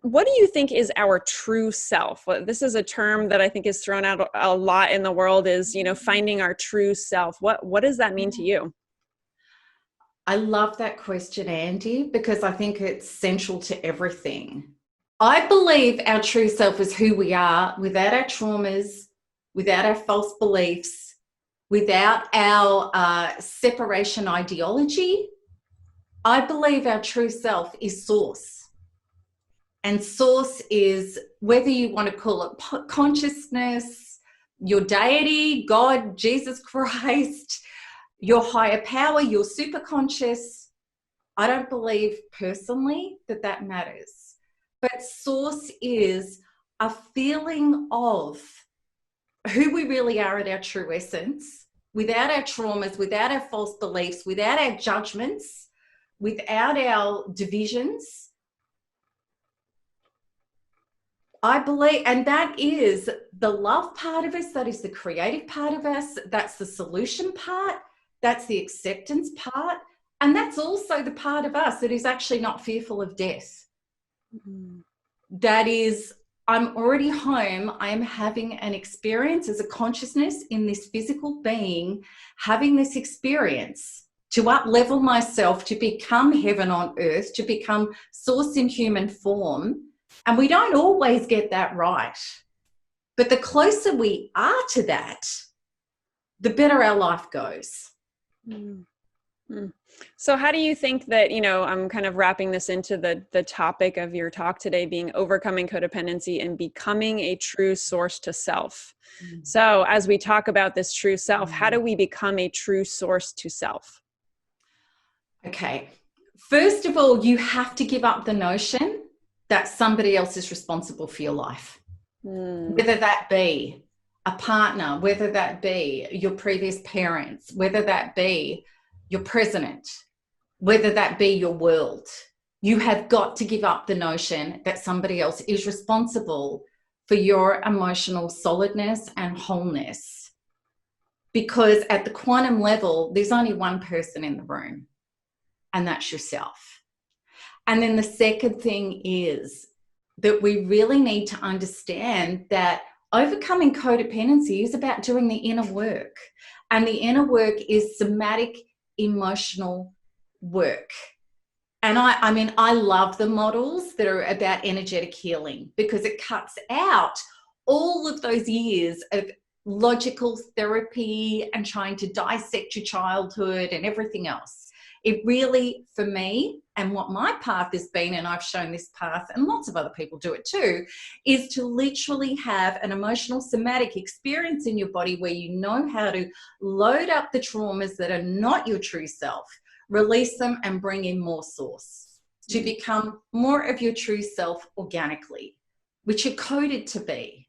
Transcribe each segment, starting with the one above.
What do you think is our true self? This is a term that I think is thrown out a lot in the world, is, finding our true self. What does that mean to you? I love that question, Andy, because I think it's central to everything. I believe our true self is who we are without our traumas, without our false beliefs, without our separation ideology. I believe our true self is source. And source is, whether you want to call it consciousness, your deity, God, Jesus Christ, your higher power, your superconscious. I don't believe personally that matters. But source is a feeling of who we really are at our true essence, without our traumas, without our false beliefs, without our judgments, without our divisions. I believe, and that is the love part of us, that is the creative part of us, that's the solution part, that's the acceptance part, and that's also the part of us that is actually not fearful of death. Mm-hmm. That is, I'm already home, I am having an experience as a consciousness in this physical being, having this experience to up-level myself, to become heaven on earth, to become source in human form. And we don't always get that right. But the closer we are to that, the better our life goes. Mm-hmm. So how do you think that, I'm kind of wrapping this into the topic of your talk today being overcoming codependency and becoming a true source to self. Mm-hmm. So as we talk about this true self, how do we become a true source to self? Okay. First of all, you have to give up the notion that somebody else is responsible for your life. Whether that be a partner, whether that be your previous parents, whether that be your president, whether that be your world. You have got to give up the notion that somebody else is responsible for your emotional solidness and wholeness. Because at the quantum level, there's only one person in the room, and that's yourself. And then the second thing is that we really need to understand that overcoming codependency is about doing the inner work. And the inner work is somatic emotional work. And I love the models that are about energetic healing, because it cuts out all of those years of logical therapy and trying to dissect your childhood and everything else. It really, for me, and what my path has been, and I've shown this path, and lots of other people do it too, is to literally have an emotional somatic experience in your body where you know how to load up the traumas that are not your true self, release them, and bring in more source to become more of your true self organically, which you're coded to be.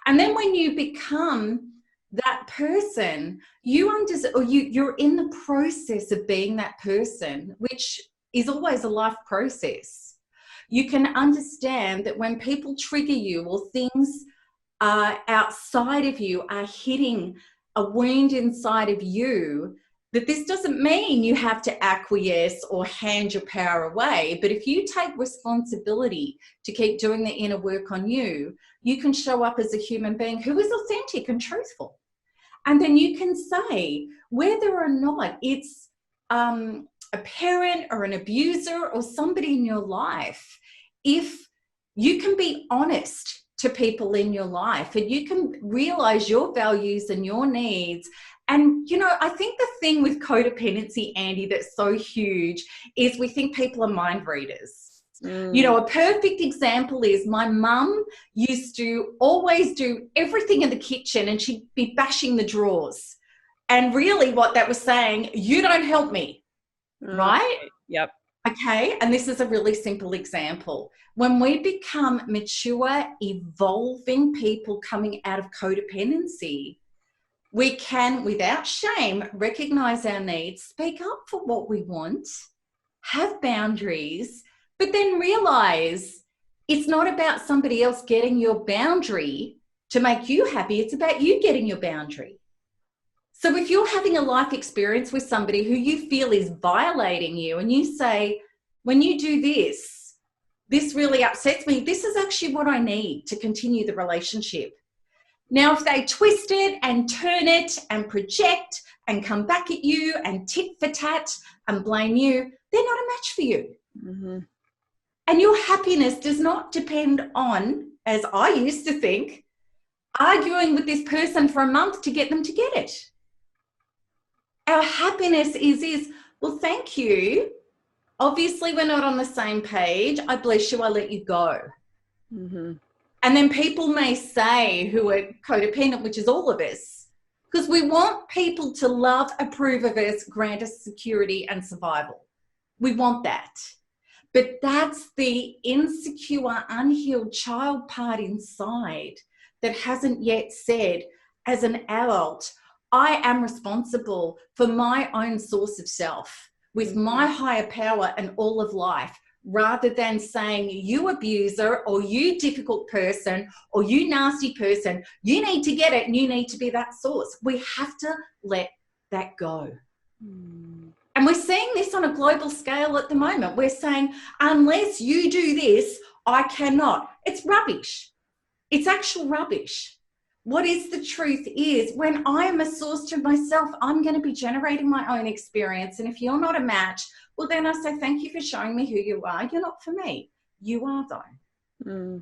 And then when you become that person, you're in the process of being that person, which is always a life process. You can understand that when people trigger you or things outside of you are hitting a wound inside of you, that this doesn't mean you have to acquiesce or hand your power away. But if you take responsibility to keep doing the inner work on you, you can show up as a human being who is authentic and truthful. And then you can say whether or not it's a parent or an abuser or somebody in your life, if you can be honest to people in your life and you can realize your values and your needs. And, I think the thing with codependency, Andy, that's so huge is we think people are mind readers. A perfect example is my mum used to always do everything in the kitchen and she'd be bashing the drawers. And really what that was saying, you don't help me, right? Yep. Okay, and this is a really simple example. When we become mature, evolving people coming out of codependency, we can, without shame, recognize our needs, speak up for what we want, have boundaries, but then realize it's not about somebody else getting your boundary to make you happy. It's about you getting your boundary. So if you're having a life experience with somebody who you feel is violating you and you say, when you do this, this really upsets me. This is actually what I need to continue the relationship. Now, if they twist it and turn it and project and come back at you and tit for tat and blame you, they're not a match for you. Mm-hmm. And your happiness does not depend on, as I used to think, arguing with this person for a month to get them to get it. Our happiness is, well, thank you. Obviously, we're not on the same page. I bless you. I let you go. Mm-hmm. And then people may say, who are codependent, which is all of us, because we want people to love, approve of us, grant us security and survival. We want that. But that's the insecure, unhealed child part inside that hasn't yet said, as an adult, I am responsible for my own source of self with my higher power and all of life, rather than saying, you abuser, or you difficult person, or you nasty person, you need to get it and you need to be that source. We have to let that go. And we're seeing this on a global scale at the moment. We're saying, unless you do this, I cannot. It's rubbish. It's actual rubbish. What is the truth is, when I am a source to myself, I'm going to be generating my own experience. And if you're not a match, well, then I say, thank you for showing me who you are. You're not for me. You are, though.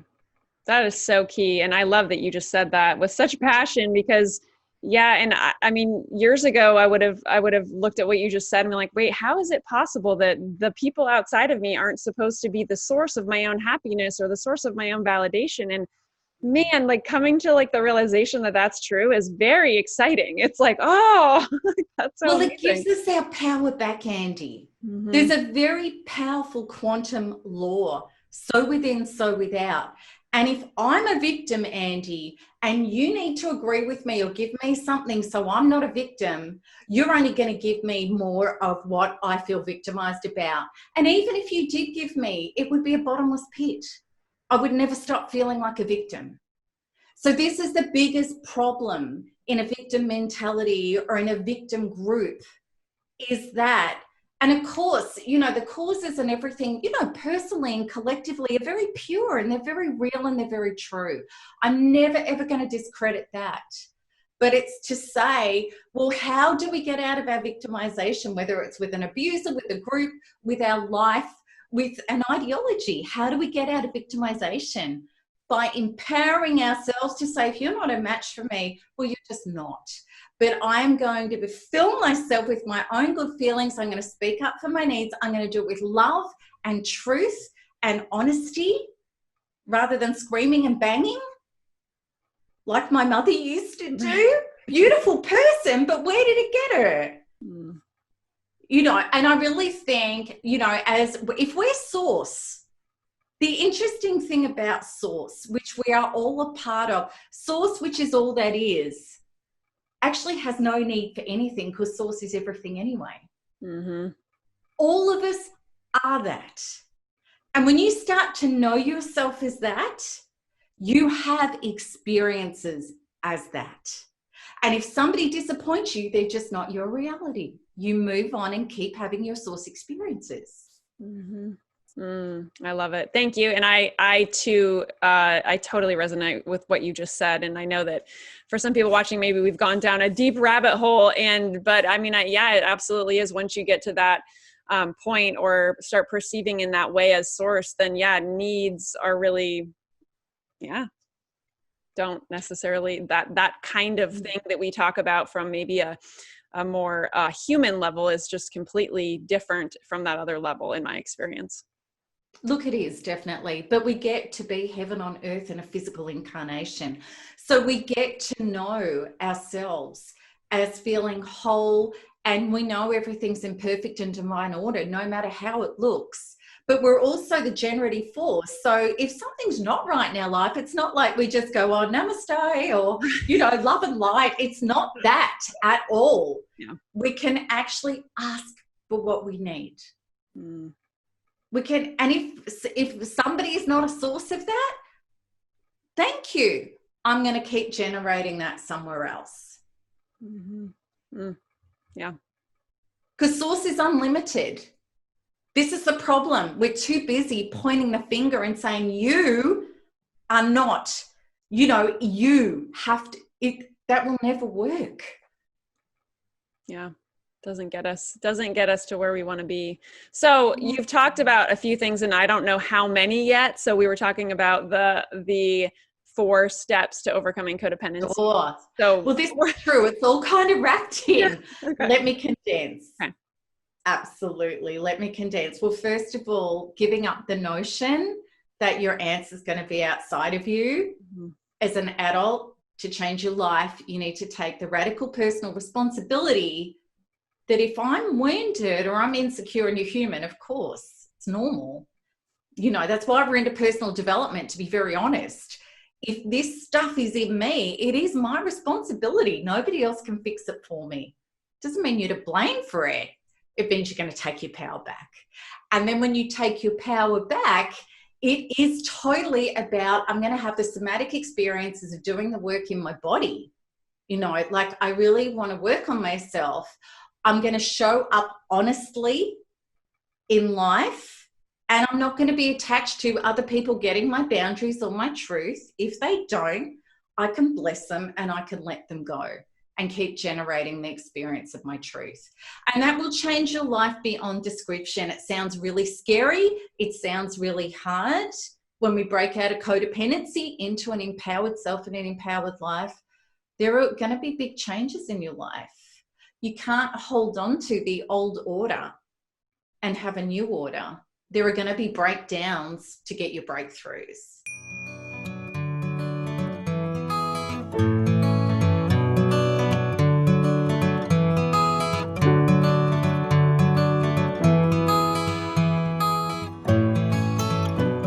That is so key. And I love that you just said that with such passion, because yeah. And I mean, years ago, I would have looked at what you just said and been like, wait, how is it possible that the people outside of me aren't supposed to be the source of my own happiness or the source of my own validation? And man, like coming to like the realization that that's true is very exciting. It's like, oh, that's so well, amazing. It gives us our power back, Andy. Mm-hmm. There's a very powerful quantum law, so within, so without. And if I'm a victim, Andy, and you need to agree with me or give me something so I'm not a victim, you're only going to give me more of what I feel victimized about. And even if you did give me, it would be a bottomless pit. I would never stop feeling like a victim. So this is the biggest problem in a victim mentality or in a victim group, is that, and of course, you know, the causes and everything, you know, personally and collectively are very pure and they're very real and they're very true. I'm never, ever going to discredit that. But it's to say, well, how do we get out of our victimization, whether it's with an abuser, with a group, with our life, with an ideology? How do we get out of victimization? By empowering ourselves to say, if you're not a match for me, well, you're just not. But I'm going to fill myself with my own good feelings. I'm going to speak up for my needs. I'm going to do it with love and truth and honesty, rather than screaming and banging like my mother used to do. Beautiful person, but where did it get her? You know, and I really think, you know, as if we're source, the interesting thing about source, which we are all a part of, source, which is all that is, actually has no need for anything, because source is everything anyway. Mm-hmm. All of us are that. And when you start to know yourself as that, you have experiences as that. And if somebody disappoints you, they're just not your reality. You move on and keep having your source experiences. Mm-hmm. I love it. Thank you. And I too, I totally resonate with what you just said. And I know that for some people watching, maybe we've gone down a deep rabbit hole, but I mean, yeah, it absolutely is. Once you get to that point or start perceiving in that way as source, then yeah, needs are really, yeah, don't necessarily that kind of thing that we talk about from maybe a more human level is just completely different from that other level in my experience. Look, it is definitely, but we get to be heaven on earth in a physical incarnation. So we get to know ourselves as feeling whole, and we know everything's in perfect and divine order, no matter how it looks. But we're also the generative force. So if something's not right in our life, it's not like we just go, oh, namaste, or, you know, love and light. It's not that at all. Yeah. We can actually ask for what we need. We can, and if somebody is not a source of that, thank you. I'm going to keep generating that somewhere else. Mm-hmm. Yeah. Because source is unlimited. This is the problem. We're too busy pointing the finger and saying, you are not, you have to, that will never work. Yeah. Doesn't get us to where we want to be. So you've talked about a few things, and I don't know how many yet. So we were talking about the 4 steps to overcoming codependency. Sure. So well, this is true. It's all kind of wrapped in. Yeah. Okay. Let me condense. Okay. Absolutely. Let me condense. Well, first of all, giving up the notion that your answer is going to be outside of you. Mm-hmm. As an adult, to change your life, you need to take the radical personal responsibility that if I'm wounded or I'm insecure, and you're human, of course, it's normal. That's why we're into personal development, to be very honest. If this stuff is in me, it is my responsibility. Nobody else can fix it for me. Doesn't mean you're to blame for it. It means you're going to take your power back. And then when you take your power back, it is totally about, I'm going to have the somatic experiences of doing the work in my body. Like I really want to work on myself. I'm going to show up honestly in life, and I'm not going to be attached to other people getting my boundaries or my truth. If they don't, I can bless them and I can let them go and keep generating the experience of my truth. And that will change your life beyond description. It sounds really scary. It sounds really hard when we break out of codependency into an empowered self and an empowered life. There are going to be big changes in your life. You can't hold on to the old order and have a new order. There are going to be breakdowns to get your breakthroughs.